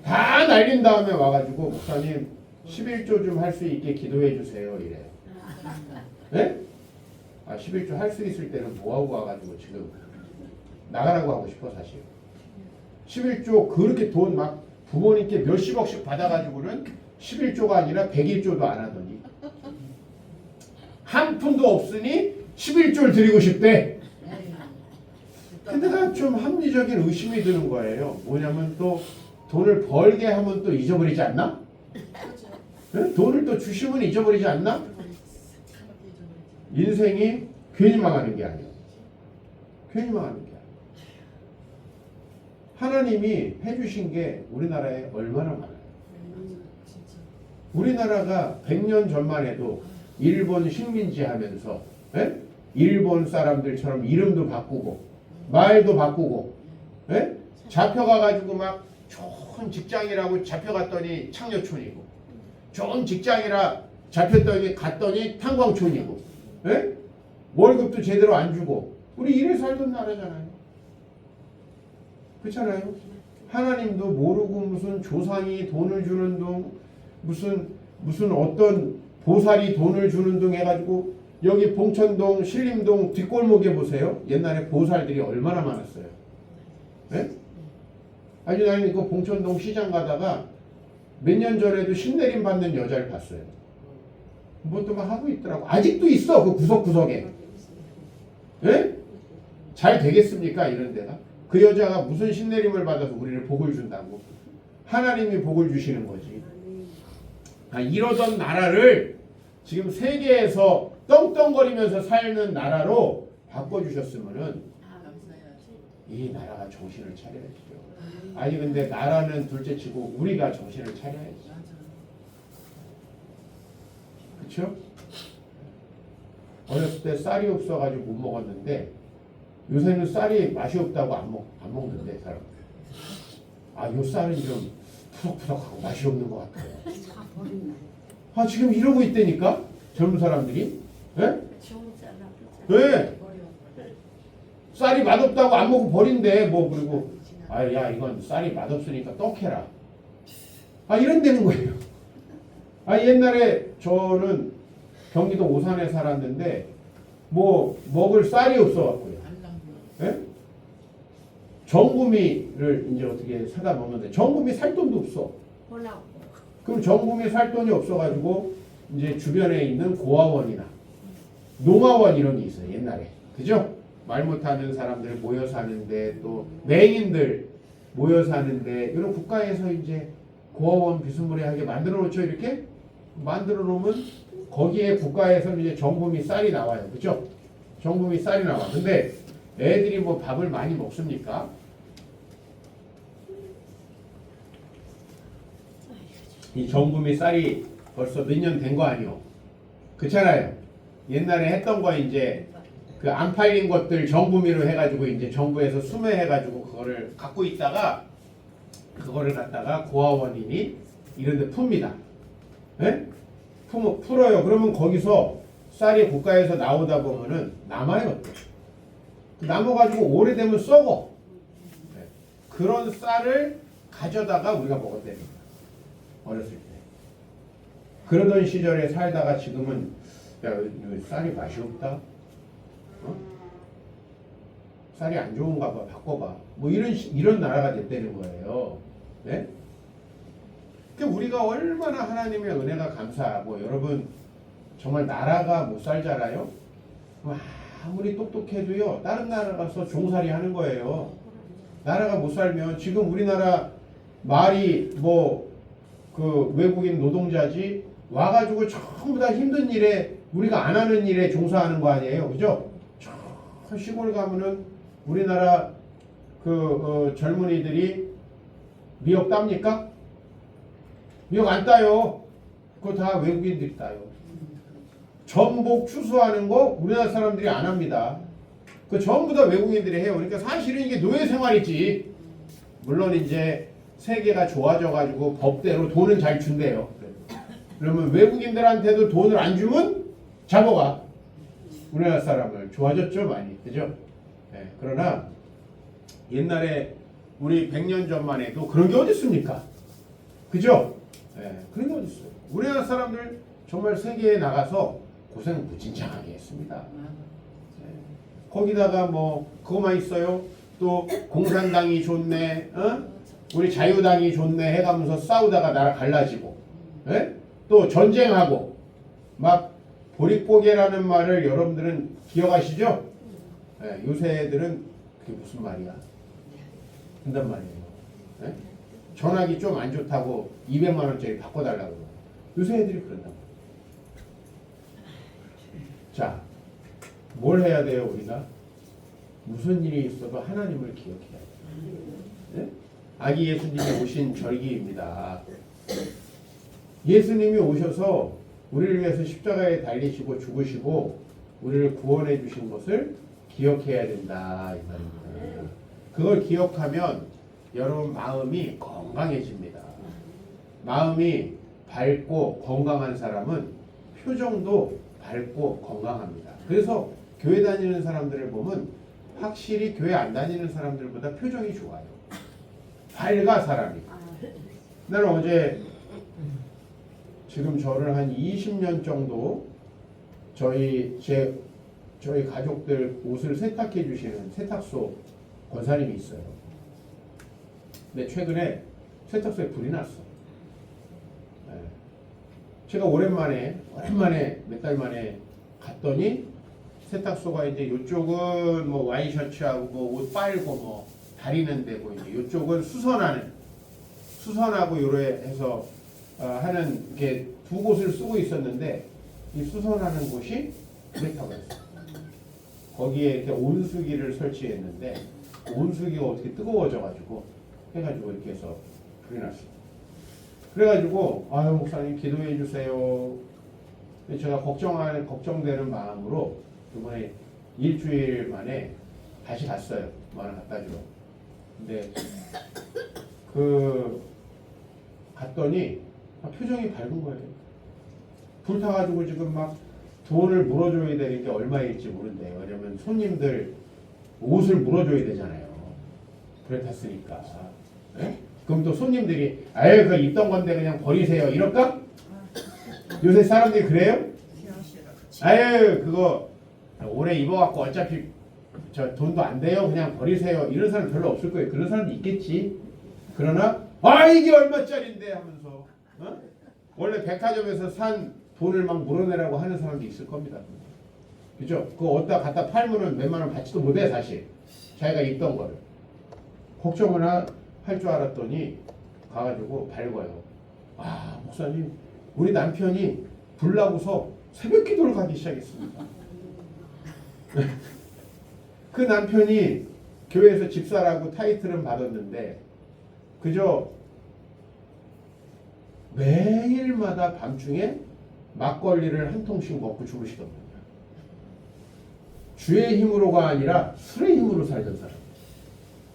다 날린 다음에 와가지고 목사님 11조 좀 할 수 있게 기도해 주세요 이래요. 네? 아 11조 할 수 있을 때는 뭐하고 와가지고 지금 나가라고 하고 싶어 사실. 11조 그렇게 돈 막 부모님께 몇십억씩 받아가지고는 11조가 아니라 101조도 안 하더니 한 푼도 없으니 11조를 드리고 싶대. 근데 나 좀 합리적인 의심이 드는 거예요. 뭐냐면 또 돈을 벌게 하면 또 잊어버리지 않나? 네? 돈을 또 주시면 잊어버리지 않나? 인생이 괜히 망하는 게 아니에요. 괜히 망하는 게 아니에요. 하나님이 해주신 게 우리나라에 얼마나 많아요. 우리나라가 100년 전만 해도 일본 식민지 하면서 에? 일본 사람들처럼 이름도 바꾸고 말도 바꾸고 에? 잡혀가가지고 막 좋은 직장이라고 잡혀갔더니 창녀촌이고 좋은 직장이라 잡혔더니 갔더니 탄광촌이고 에? 월급도 제대로 안 주고 우리 이래 살던 나라잖아요. 그렇잖아요. 하나님도 모르고 무슨 조상이 돈을 주는 둥 무슨 어떤 보살이 돈을 주는 둥 해가지고 여기 봉천동 신림동 뒷골목에 보세요. 옛날에 보살들이 얼마나 많았어요. 네? 아니 나는 이거 봉천동 시장 가다가 몇 년 전에도 신내림 받는 여자를 봤어요. 뭐 또 막 하고 있더라고. 아직도 있어 그 구석구석에. 네? 잘 되겠습니까 이런 데가? 그 여자가 무슨 신내림을 받아서 우리를 복을 준다고? 하나님이 복을 주시는 거지. 아, 이러던 나라를 지금 세계에서 떵떵거리면서 살는 나라로 바꿔주셨으면은 이 나라가 정신을 차려야죠. 아니 근데 나라는 둘째치고 우리가 정신을 차려야지. 그렇죠? 어렸을 때 쌀이 없어가지고 못 먹었는데 요새는 쌀이 맛이 없다고 안 먹는데 사람. 아, 요 쌀은 좀 푸석푸석하고 맛이 없는 것 같아요. 아, 지금 이러고 있다니까 젊은 사람들이. 예? 왜? 쌀이 맛없다고 안 먹고 버린대. 뭐 그리고 아, 야 이건 쌀이 맛없으니까 떡해라. 아, 이런 되는 거예요. 아, 옛날에 저는 경기도 오산에 살았는데 뭐 먹을 쌀이 없어갖고요. 예? 정구미를 이제 어떻게 사다 먹는데 정구미 살 돈도 없어. 그럼 정구미 살 돈이 없어가지고 이제 주변에 있는 고아원이나 농아원 이런 게 있어요. 옛날에. 그죠? 말 못하는 사람들 모여 사는데 또 맹인들 모여 사는데 이런 국가에서 이제 고아원 비스무리하게 만들어 놓죠. 이렇게 만들어 놓으면 거기에 국가에서 이제 정부미 쌀이 나와요. 그죠? 정부미 쌀이 나와. 근데 애들이 뭐 밥을 많이 먹습니까? 이 정부미 쌀이 벌써 몇 년 된 거 아니요? 그렇잖아요. 옛날에 했던 거 이제 그 안 팔린 것들 정부미로 해가지고 이제 정부에서 수매해가지고 그거를 갖고 있다가 그거를 갖다가 고아원이니 이런데 풉니다. 예? 풀어요. 그러면 거기서 쌀이 국가에서 나오다 보면은 남아요. 남아가지고 오래되면 썩어. 네. 그런 쌀을 가져다가 우리가 먹었답니다. 어렸을 때. 그러던 시절에 살다가 지금은 야, 이거 쌀이 맛이 없다. 어? 쌀이 안 좋은가 봐. 바꿔봐. 뭐 이런 나라가 됐다는 거예요. 네? 그러니까 우리가 얼마나 하나님의 은혜가 감사하고 여러분 정말 나라가 못 살잖아요. 아무리 똑똑해도요. 다른 나라 가서 종살이 하는 거예요. 나라가 못 살면 지금 우리나라 말이 뭐 그 외국인 노동자지 와가지고 전부 다 힘든 일에 우리가 안 하는 일에 종사하는 거 아니에요, 그죠? 저 시골 가면은 우리나라 그 젊은이들이 미역 땁니까? 미역 안 따요. 그거 다 외국인들이 따요. 전복 추수하는 거 우리나라 사람들이 안 합니다. 그 전부 다 외국인들이 해요. 그러니까 사실은 이게 노예 생활이지. 물론 이제 세계가 좋아져가지고 법대로 돈은 잘 준대요. 그러면 외국인들한테도 돈을 안 주면 잡아가. 우리나라 사람을 좋아졌죠 많이, 그죠? 네, 그러나 옛날에 우리 100년 전만 해도 그런 게 어디 있습니까? 그죠? 네, 그런 게 어디 있어요? 우리나라 사람들 정말 세계에 나가서 고생 무진장하게 했습니다. 네. 거기다가 뭐 그거만 있어요. 또 공산당이 좋네, 우리 자유당이 좋네 해가면서 싸우다가 나라 갈라지고, 네? 또 전쟁하고 막 보릿고개라는 말을 여러분들은 기억하시죠? 네, 요새 애들은 그게 무슨 말이야? 한단 말이에요. 네? 전화기 좀 안 좋다고 200만 원짜리 바꿔달라고. 요새 애들이 그런단 말이에요. 자, 뭘 해야 돼요 우리가? 무슨 일이 있어도 하나님을 기억해야 돼요. 네? 아기 예수님이 오신 절기입니다. 예수님이 오셔서 우리를 위해서 십자가에 달리시고 죽으시고 우리를 구원해 주신 것을 기억해야 된다 이 말입니다. 그걸 기억하면 여러분 마음이 건강해집니다. 마음이 밝고 건강한 사람은 표정도 밝고 건강합니다. 그래서 교회 다니는 사람들을 보면 확실히 교회 안 다니는 사람들보다 표정이 좋아요. 밝아 사람이. 나는 어제 지금 저를 한 20년 정도 저희 가족들 옷을 세탁해 주시는 세탁소 권사님이 있어요. 근데 최근에 세탁소에 불이 났어. 네. 제가 오랜만에 몇 달 만에 갔더니 세탁소가 이제 이쪽은 뭐 와이셔츠하고 뭐 옷 빨고 뭐 다리는 데고 이제 이쪽은 수선하고 요래 해서 하는 이렇게 두 곳을 쓰고 있었는데 이 수선하는 곳이 불이 타버렸어요. 거기에 이렇게 온수기를 설치했는데 온수기가 어떻게 뜨거워져가지고 해가지고 이렇게 해서 불이 났어요. 그래가지고 아유 목사님 기도해 주세요. 제가 걱정되는 마음으로 이번에 일주일 만에 다시 갔어요. 뭐 하나 갖다 주러. 근데 갔더니 표정이 밝은 거예요. 불타가지고 지금 막 돈을 물어줘야 되는 게 얼마일지 모른대요. 왜냐면 손님들 옷을 물어줘야 되잖아요. 불에 탔으니까. 네? 그럼 또 손님들이 아유 그거 입던 건데 그냥 버리세요 이럴까? 요새 사람들이 그래요? 아유 그거 오래 입어갖고 어차피 저 돈도 안 돼요 그냥 버리세요 이런 사람 별로 없을 거예요. 그런 사람도 있겠지. 그러나 아 이게 얼마짜린데 하면서 원래 백화점에서 산 돈을 막 물어내라고 하는 사람도 있을 겁니다. 그죠? 그거 어디다 갖다 팔면은 몇만 원 받지도 못해 사실. 자기가 입던 거를. 걱정을 할 줄 알았더니 가가지고 밝아요. 아 목사님 우리 남편이 불 나고서 새벽 기도를 가기 시작했습니다. 그 남편이 교회에서 집사라고 타이틀은 받았는데 그저 매일마다 밤중에 막걸리를 한 통씩 먹고 주무시더군요. 주의 힘으로가 아니라 술의 힘으로 살던 사람.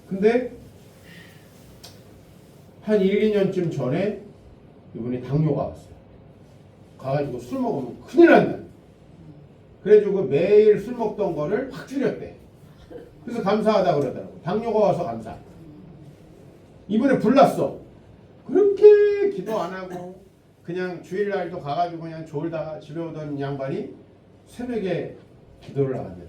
근데 한 1, 2년쯤 전에 이분이 당뇨가 왔어요. 가가지고 술 먹으면 큰일 난다. 그래가지고 매일 술 먹던 거를 확 줄였대. 그래서 감사하다 그러더라고. 당뇨가 와서 감사. 이번에 불났어. 그렇게 기도 안 하고 그냥 주일날도 가가지고 그냥 졸다가 집에 오던 양반이 새벽에 기도를 나갔네.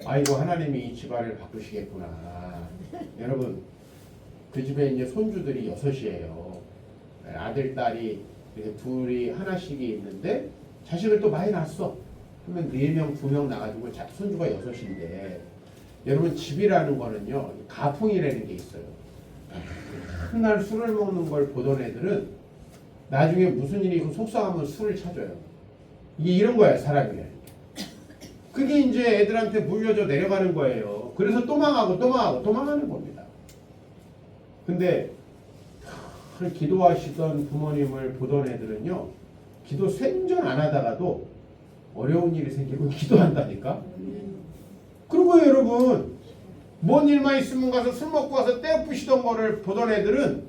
아이고 하나님이 이 집안을 바꾸시겠구나. 여러분 그 집에 이제 손주들이 6이에요. 아들 딸이 이렇게 둘이 하나씩이 있는데 자식을 또 많이 낳았어. 그러면 4명 2명 나가지고 손주가 6인데 여러분 집이라는 거는요 가풍이라는 게 있어요. 맨날 술을 먹는 걸 보던 애들은 나중에 무슨 일이 있고 속상하면 술을 찾아요. 이게 이런 거야 사람이. 그게 이제 애들한테 물려져 내려가는 거예요. 그래서 또 망하고 또 망하고 또 망하는 겁니다. 근데 기도하시던 부모님을 보던 애들은요 기도 생전 안 하다가도 어려운 일이 생기고 기도한다니까. 그리고 여러분 뭔 일만 있으면 가서 술 먹고 와서 떼 부시던 거를 보던 애들은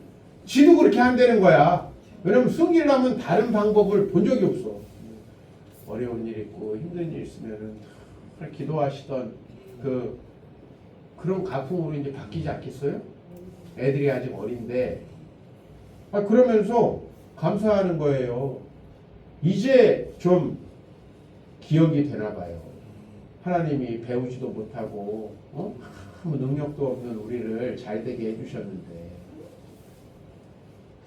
지도 그렇게 한다는 거야. 왜냐면 승리하면 다른 방법을 본 적이 없어. 어려운 일 있고 힘든 일 있으면은 기도하시던 그런 가풍으로 이제 바뀌지 않겠어요? 애들이 아직 어린데 그러면서 감사하는 거예요. 이제 좀 기억이 되나 봐요. 하나님이 배우지도 못하고 아무 능력도 없는 우리를 잘되게 해주셨는데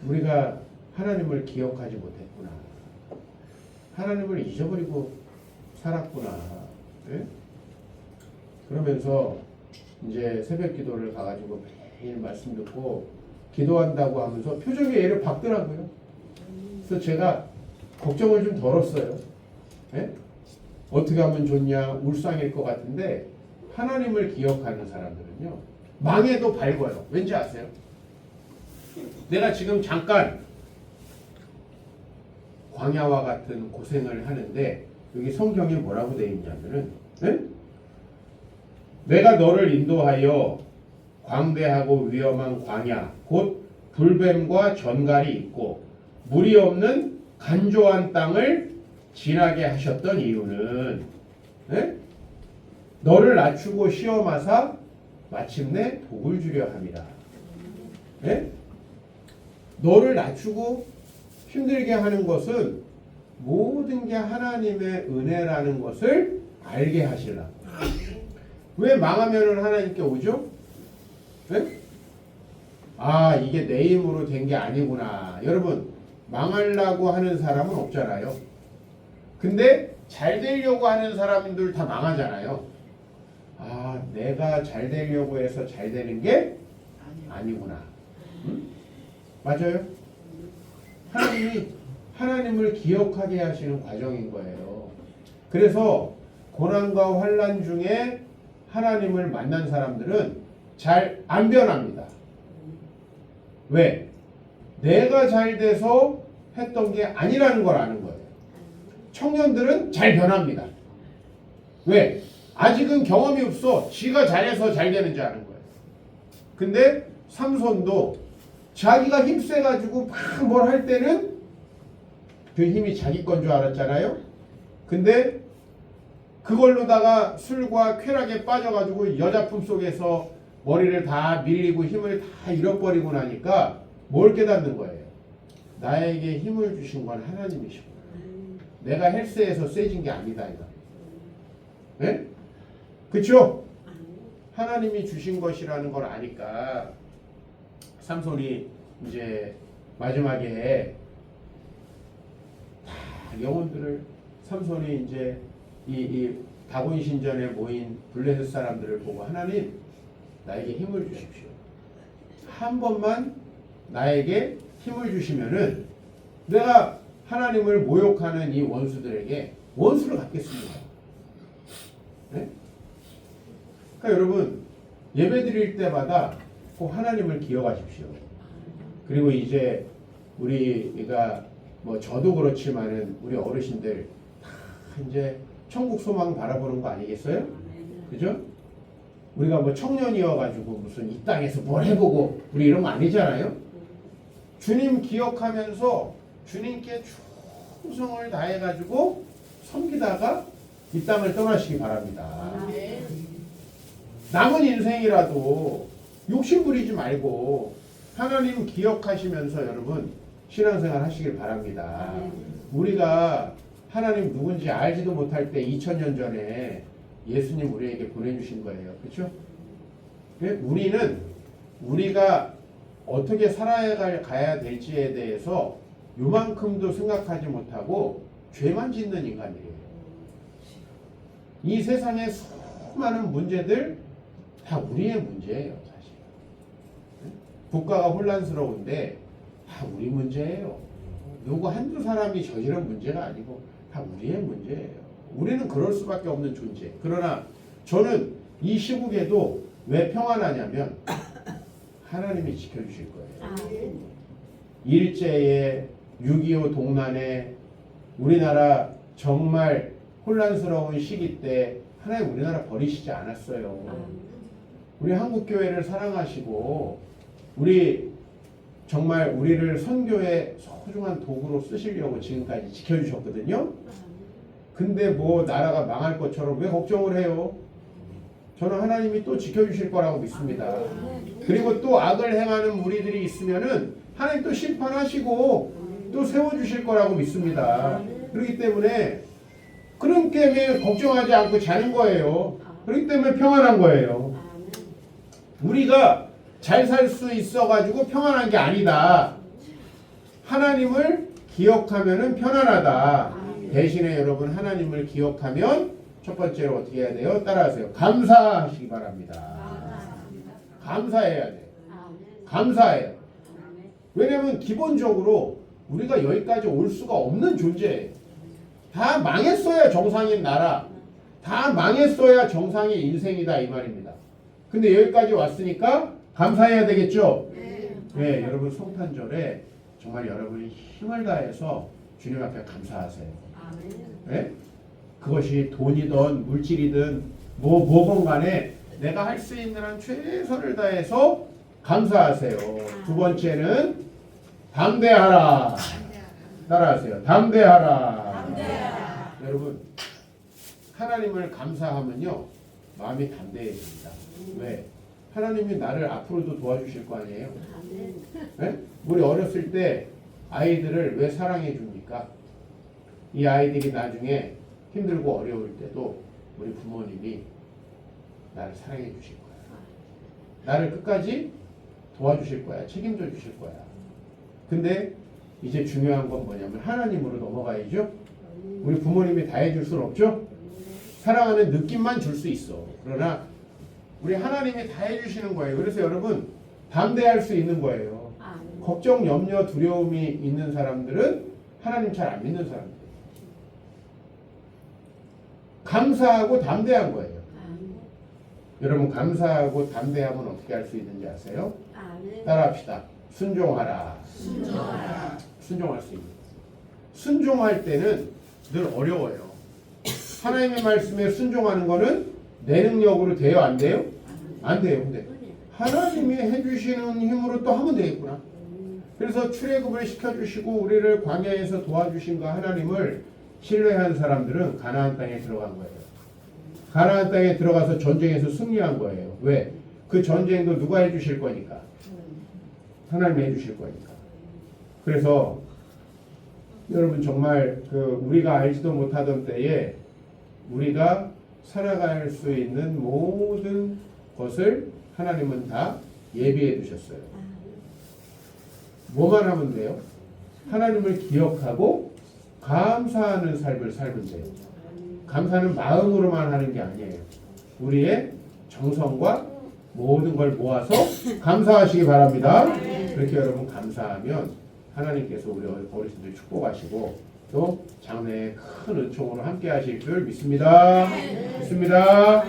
우리가 하나님을 기억하지 못했구나. 하나님을 잊어버리고 살았구나. 예? 그러면서 이제 새벽 기도를 가가지고 매일 말씀 듣고 기도한다고 하면서 표정이 얘를 바뀌더라고요. 그래서 제가 걱정을 좀 덜었어요. 예? 어떻게 하면 좋냐 울상일 것 같은데 하나님을 기억하는 사람들은요 망해도 밝아요. 왠지 아세요? 내가 지금 잠깐 광야와 같은 고생을 하는데 여기 성경에 뭐라고 되어 있냐면은 예? 내가 너를 인도하여 광대하고 위험한 광야 곧 불뱀과 전갈이 있고 물이 없는 간조한 땅을 지나게 하셨던 이유는 예? 너를 낮추고 시험하사 마침내 복을 주려 함이라. 예? 너를 낮추고 힘들게 하는 것은 모든 게 하나님의 은혜라는 것을 알게 하시려고. 왜 망하면은 하나님께 오죠? 예? 아 이게 내 힘으로 된 게 아니구나. 여러분 망하려고 하는 사람은 없잖아요. 근데 잘 되려고 하는 사람들 다 망하잖아요. 아 내가 잘 되려고 해서 잘 되는 게 아니구나. 응? 맞아요? 하나님을 기억하게 하시는 과정인 거예요. 그래서 고난과 환난 중에 하나님을 만난 사람들은 잘 안 변합니다. 왜? 내가 잘 돼서 했던 게 아니라는 걸 아는 거예요. 청년들은 잘 변합니다. 왜? 아직은 경험이 없어. 지가 잘해서 잘 되는 줄 아는 거예요. 근데 삼손도 자기가 힘세가지고 막 뭘 할 때는 그 힘이 자기 건 줄 알았잖아요. 근데 그걸로다가 술과 쾌락에 빠져가지고 여자 품속에서 머리를 다 밀리고 힘을 다 잃어버리고 나니까 뭘 깨닫는 거예요. 나에게 힘을 주신 건 하나님이시구나. 내가 헬스에서 세진 게 아니다 이거. 네? 그렇죠? 하나님이 주신 것이라는 걸 아니까 삼손이 이제 마지막에 다 영혼들을 삼손이 이제 이 다곤 신전에 모인 블레셋 사람들을 보고 하나님 나에게 힘을 주십시오. 한 번만 나에게 힘을 주시면은 내가 하나님을 모욕하는 이 원수들에게 원수를 갚겠습니다. 네? 그러니까 여러분 예배 드릴 때마다 꼭 하나님을 기억하십시오. 그리고 이제 우리가 뭐 저도 그렇지만은 우리 어르신들 다 이제 천국 소망 바라보는 거 아니겠어요? 그죠? 우리가 뭐 청년이어가지고 무슨 이 땅에서 뭘 해보고 우리 이런 거 아니잖아요. 주님 기억하면서 주님께 충성을 다해가지고 섬기다가 이 땅을 떠나시기 바랍니다. 남은 인생이라도 욕심 부리지 말고 하나님 기억하시면서 여러분 신앙생활 하시길 바랍니다. 우리가 하나님 누군지 알지도 못할 때 2000년 전에 예수님 우리에게 보내주신 거예요. 그렇죠? 우리는 우리가 어떻게 살아가야 될지에 대해서 요만큼도 생각하지 못하고 죄만 짓는 인간들이에요. 이 세상의 수많은 문제들 다 우리의 문제예요, 사실. 국가가 혼란스러운데 다 우리 문제예요. 누구 한두 사람이 저지른 문제가 아니고 다 우리의 문제예요. 우리는 그럴 수밖에 없는 존재. 그러나 저는 이 시국에도 왜 평안하냐면 하나님이 지켜주실 거예요. 일제에 6.25 동란에 우리나라 정말 혼란스러운 시기 때 하나님 우리나라 버리시지 않았어요. 우리 한국교회를 사랑하시고 우리 정말 우리를 선교의 소중한 도구로 쓰시려고 지금까지 지켜주셨거든요. 근데 뭐 나라가 망할 것처럼 왜 걱정을 해요? 저는 하나님이 또 지켜주실 거라고 믿습니다. 그리고 또 악을 행하는 무리들이 있으면은 하나님 또 심판하시고 또 세워주실 거라고 믿습니다. 그렇기 때문에 그런 때문에 걱정하지 않고 자는 거예요. 그렇기 때문에 평안한 거예요. 우리가 잘 살 수 있어가지고 평안한 게 아니다. 하나님을 기억하면은 편안하다. 대신에 여러분 하나님을 기억하면 첫 번째로 어떻게 해야 돼요? 따라하세요. 감사하시기 바랍니다. 감사해야 돼요. 감사해요. 왜냐면 기본적으로 우리가 여기까지 올 수가 없는 존재예요. 다 망했어야 정상인 나라, 다 망했어야 정상의 인생이다 이 말입니다. 근데 여기까지 왔으니까 감사해야 되겠죠? 네, 여러분 성탄절에 정말 여러분이 힘을 다해서 주님 앞에 감사하세요. 네? 그것이 돈이든 물질이든 뭐건 간에 내가 할 수 있는 한 최선을 다해서 감사하세요. 두 번째는 담대하라. 따라하세요. 담대하라. 여러분 하나님을 감사하면요 마음이 담대해집니다. 왜? 하나님이 나를 앞으로도 도와주실 거 아니에요? 네? 우리 어렸을 때 아이들을 왜 사랑해 줍니까? 이 아이들이 나중에 힘들고 어려울 때도 우리 부모님이 나를 사랑해 주실 거야. 나를 끝까지 도와주실 거야. 책임져 주실 거야. 근데 이제 중요한 건 뭐냐면 하나님으로 넘어가야죠. 우리 부모님이 다 해줄 수는 없죠. 사랑하는 느낌만 줄 수 있어. 그러나 우리 하나님이 다 해주시는 거예요. 그래서 여러분 담대할 수 있는 거예요. 걱정, 염려, 두려움이 있는 사람들은 하나님 잘 안 믿는 사람들. 감사하고 담대한 거예요. 여러분 감사하고 담대하면 어떻게 할 수 있는지 아세요? 따라합시다. 순종하라. 순종할 수 있는. 순종할 때는 늘 어려워요. 하나님의 말씀에 순종하는 거는 내 능력으로 돼요? 안 돼요? 안 돼요. 근데 하나님이 해주시는 힘으로 또 하면 되겠구나. 그래서 출애굽을 시켜주시고 우리를 광야에서 도와주신 그 하나님을 신뢰한 사람들은 가나안 땅에 들어간 거예요. 가나안 땅에 들어가서 전쟁에서 승리한 거예요. 왜? 그 전쟁도 누가 해주실 거니까. 하나님이 해주실 거니까. 그래서 여러분 정말 우리가 알지도 못하던 때에 우리가 살아갈 수 있는 모든 것을 하나님은 다 예비해 두셨어요. 뭐만 하면 돼요? 하나님을 기억하고 감사하는 삶을 살면 돼요. 감사는 마음으로만 하는 게 아니에요. 우리의 정성과 모든 걸 모아서 감사하시기 바랍니다. 그렇게 여러분 감사하면 하나님께서 우리 어르신들 축복하시고 또 장래에 큰 은총으로 함께 하실 줄 믿습니다. 믿습니다.